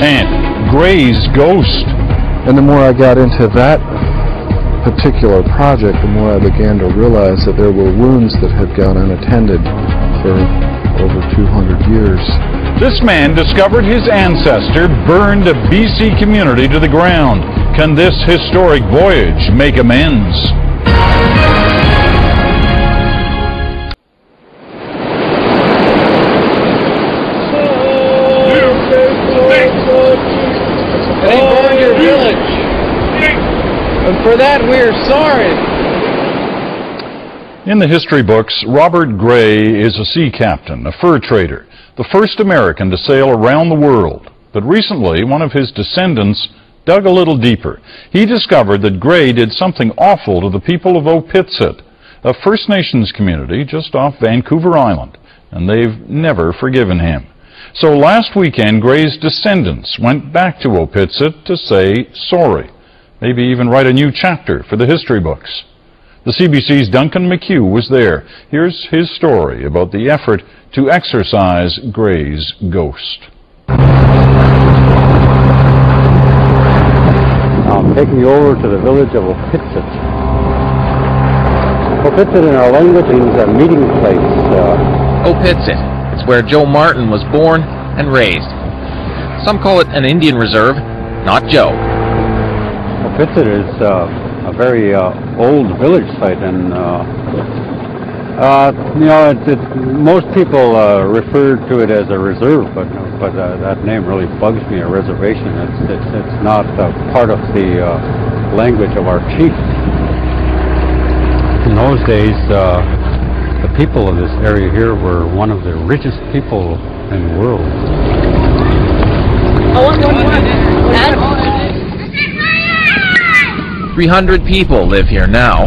and Gray's ghost. And the more I got into that particular project, the more I began to realize that there were wounds that had gone unattended for over 200 years. This man discovered his ancestor burned a BC community to the ground. Can this historic voyage make amends? They burned your village, and for that we're sorry. In the history books, Robert Gray is a sea captain, a fur trader, the first American to sail around the world. But recently, one of his descendants dug a little deeper. He discovered that Gray did something awful to the people of Opitsit, a First Nations community just off Vancouver Island, and they've never forgiven him. So last weekend, Gray's descendants went back to Opitsit to say sorry, maybe even write a new chapter for the history books. The CBC's Duncan McHugh was there. Here's his story about the effort to exorcise Gray's ghost. I'm taking you over to the village of Opitsit. Opitsit in our language means a meeting place. Opitsit. It's where Joe Martin was born and raised. Some call it an Indian reserve, not Joe. Opitsit is a very old village site, and you know, most people refer to it as a reserve, but that name really bugs me. A reservation. It's not part of the language of our chief. In those days, the people of this area here were one of the richest people in the world. 300 people live here now.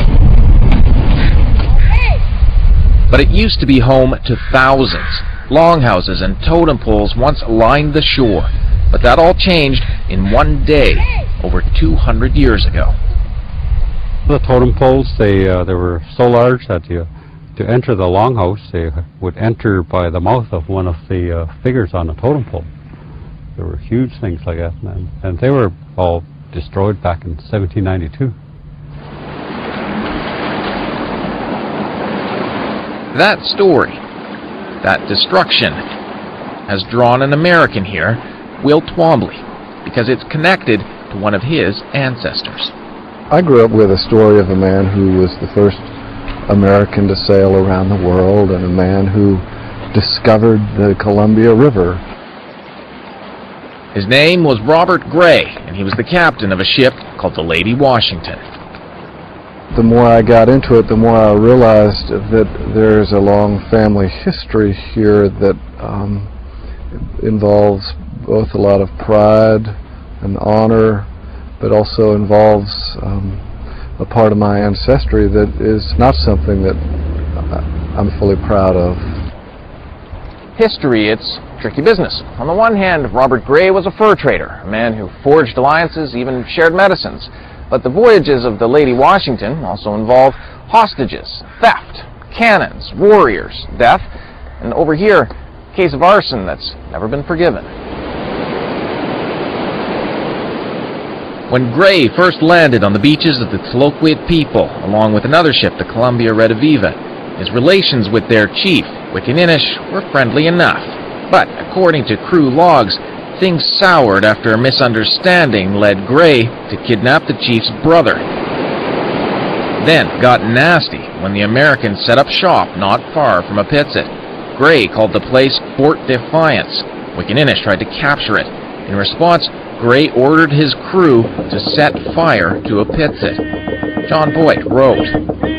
But it used to be home to thousands. Longhouses and totem poles once lined the shore. But that all changed in one day, over 200 years ago. The totem poles, they were so large that to enter the longhouse, they would enter by the mouth of one of the figures on the totem pole. There were huge things like that, and they were all destroyed back in 1792. That story, that destruction, has drawn an American here, Will Twombly, because it's connected to one of his ancestors. I grew up with a story of a man who was the first American to sail around the world, and a man who discovered the Columbia River. His name was Robert Gray, and he was the captain of a ship called the Lady Washington. The more I got into it, the more I realized that there's a long family history here that involves both a lot of pride and honor, but also involves a part of my ancestry that is not something that I'm fully proud of. History, it's tricky business. On the one hand, Robert Gray was a fur trader, a man who forged alliances, even shared medicines. But the voyages of the Lady Washington also involve hostages, theft, cannons, warriors, death, and over here, a case of arson that's never been forgiven. When Gray first landed on the beaches of the Tla-o-qui-aht people, along with another ship, the Columbia Rediviva, his relations with their chief, Wickaninnish, were friendly enough. But according to crew logs, things soured after a misunderstanding led Gray to kidnap the chief's brother. Then got nasty when the Americans set up shop not far from Opitsit. Gray called the place Fort Defiance. Wickaninnish tried to capture it. In response, Gray ordered his crew to set fire to Opitsit. John Boyd wrote,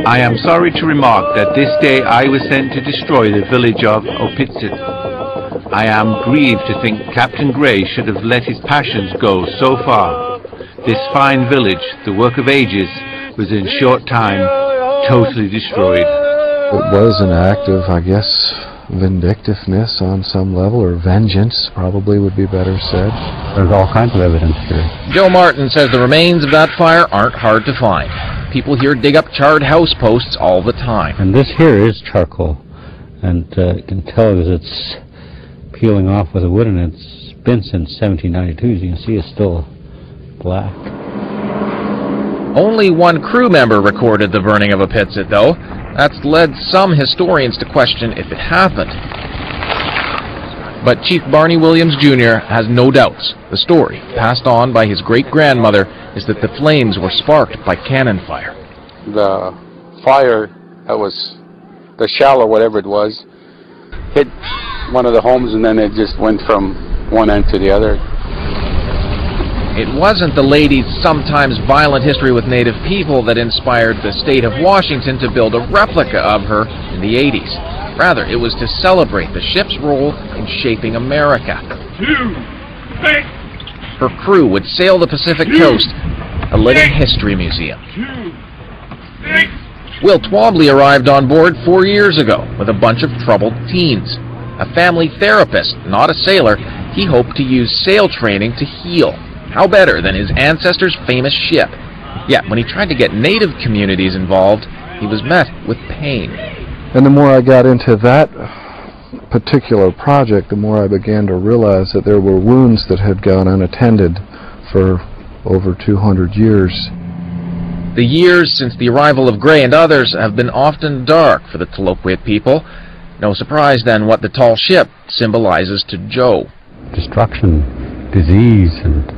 I am sorry to remark that this day I was sent to destroy the village of Opitsit. I am grieved to think Captain Gray should have let his passions go so far. This fine village, the work of ages, was in short time totally destroyed. It was an act of, I guess, vindictiveness on some level, or vengeance probably would be better said. There's all kinds of evidence here. Joe Martin says the remains of that fire aren't hard to find. People here dig up charred house posts all the time. And this here is charcoal, and you can tell that it's peeling off with the wood, and it's been since 1792. As you can see, it's still black. Only one crew member recorded the burning of Opitsit, though. That's led some historians to question if it happened. But Chief Barney Williams Jr. has no doubts. The story, passed on by his great-grandmother, is that the flames were sparked by cannon fire. The fire that was, the shell or whatever it was, hit one of the homes, and then it just went from one end to the other. It wasn't the lady's sometimes violent history with Native people that inspired the state of Washington to build a replica of her in the 80s. Rather, it was to celebrate the ship's role in shaping America. Her crew would sail the Pacific coast, a living history museum. Will Twombly arrived on board 4 years ago with a bunch of troubled teens. A family therapist, not a sailor, he hoped to use sail training to heal. How better than his ancestors' famous ship? Yet, when he tried to get native communities involved, he was met with pain. And the more I got into that particular project, the more I began to realize that there were wounds that had gone unattended for over 200 years. The years since the arrival of Gray and others have been often dark for the Tla-o-qui-aht people. No surprise then what the tall ship symbolizes to Joe. Destruction, disease, and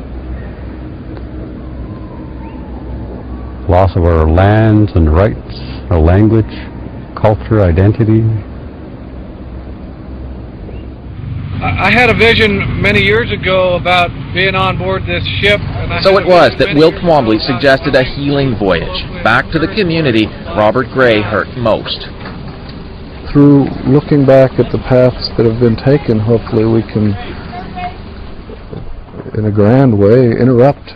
loss of our lands and rights, our language, culture, identity. I had a vision many years ago about being on board this ship. And So it was that Will Twombly suggested a healing voyage back to the community Robert Gray hurt most. Through looking back at the paths that have been taken, hopefully we can, in a grand way, interrupt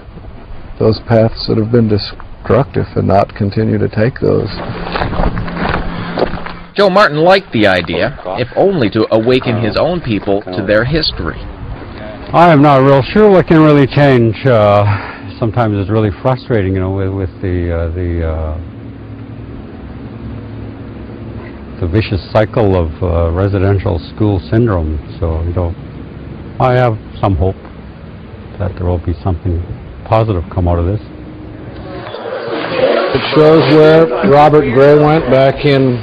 those paths that have been destructive and not continue to take those. Joe Martin liked the idea, if only to awaken his own people to their history. I am not real sure what can really change. Sometimes it's really frustrating, you know, with the vicious cycle of residential school syndrome. So, you know, I have some hope that there will be something positive come out of this. It shows where Robert Gray went back in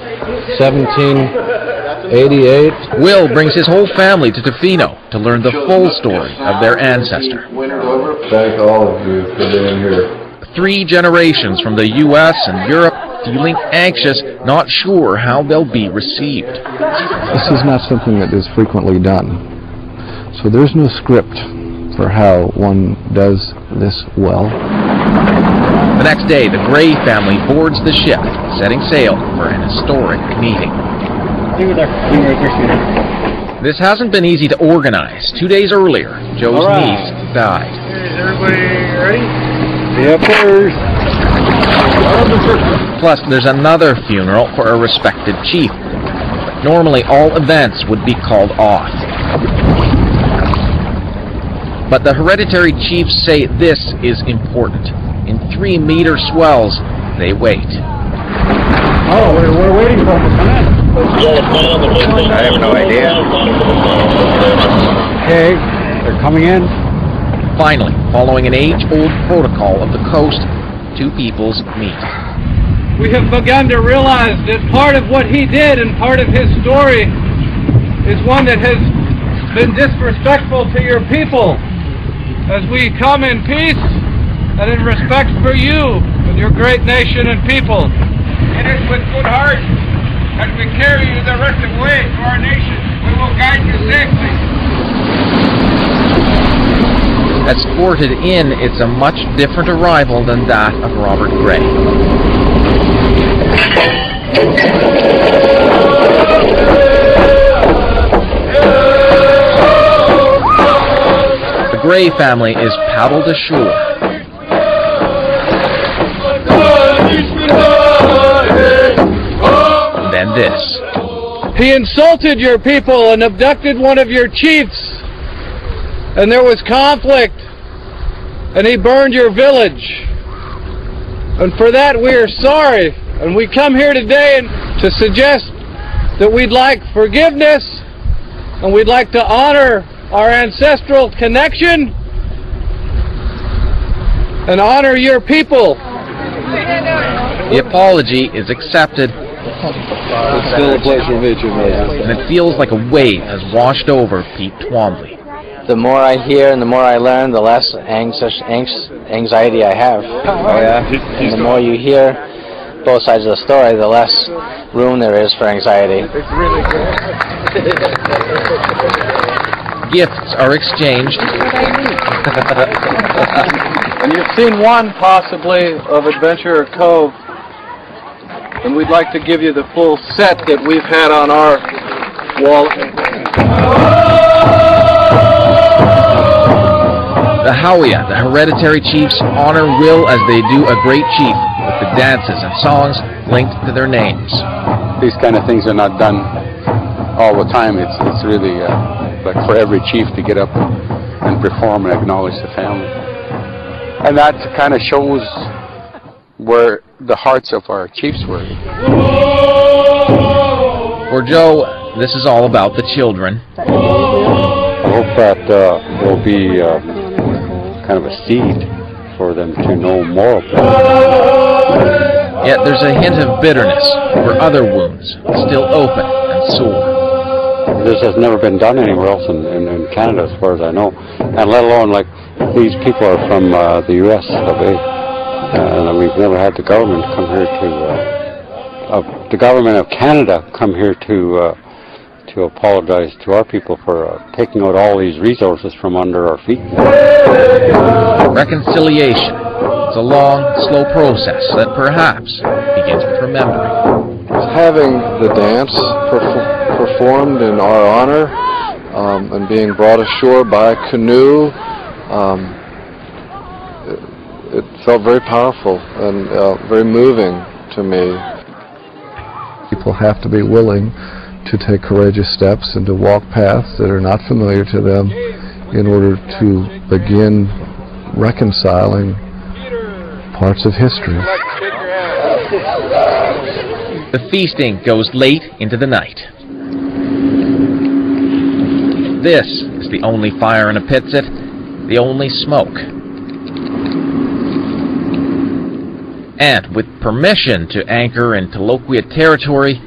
1788. Will brings his whole family to Tofino to learn the full story of their ancestor. Thank all of you for being here. 3 generations from the U.S. and Europe feeling anxious, not sure how they'll be received. This is not something that is frequently done. So there's no script for how one does this well. The next day, the Gray family boards the ship, setting sail for an historic meeting. This hasn't been easy to organize. 2 days earlier, Joe's niece died. Is everybody ready? Yep, sirs. Plus, there's another funeral for a respected chief. But normally, all events would be called off. But the hereditary chiefs say this is important. In 3-meter swells, they wait. Oh, we're waiting for them to come in. I have no idea. Okay, they're coming in. Finally, following an age-old protocol of the coast, 2 peoples meet. We have begun to realize that part of what he did and part of his story is one that has been disrespectful to your people. As we come in peace and in respect for you and your great nation and people. It is with good heart that we carry you the rest of the way to our nation. We will guide you safely. Escorted in, it's a much different arrival than that of Robert Gray. The Gray family is paddled ashore. And then this. He insulted your people and abducted one of your chiefs. And there was conflict. And he burned your village. And for that we are sorry. And we come here today to suggest that we'd like forgiveness and we'd like to honor our ancestral connection and honor your people. The apology is accepted. It's still a pleasure to meet you, Moses. And it feels like a wave has washed over Pete Twombly. The more I hear and the more I learn, the less anxiety I have. Oh, yeah? And the more you hear both sides of the story, the less room there is for anxiety. It's really good. Gifts are exchanged. And you've seen one, possibly, of Adventurer Cove. And we'd like to give you the full set that we've had on our wall. The Tla-o-qui-aht, the hereditary chiefs, honor Will as they do a great chief, with the dances and songs linked to their names. These kind of things are not done all the time. It's really like for every chief to get up and perform and acknowledge the family. And that kind of shows where the hearts of our chiefs were. For Joe, this is all about the children. I hope that will be kind of a seed for them to know more about. Yet there's a hint of bitterness over other wounds still open and sore. This has never been done anywhere else in Canada, as far as I know, and let alone, like, these people are from the U.S. of A. And we've never had the government come here to, the government of Canada come here to apologize to our people for taking out all these resources from under our feet. Reconciliation is a long, slow process that perhaps begins with remembering. Having the dance performed in our honor and being brought ashore by canoe, it felt very powerful and very moving to me. People have to be willing to take courageous steps and to walk paths that are not familiar to them in order to begin reconciling parts of history. The feasting goes late into the night. This is the only fire in a pitsit, the only smoke. And with permission to anchor in Tla-o-qui-aht territory,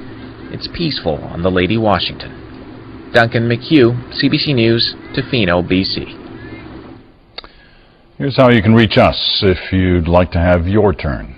it's peaceful on the Lady Washington. Duncan McHugh, CBC News, Tofino, BC. Here's how you can reach us if you'd like to have your turn.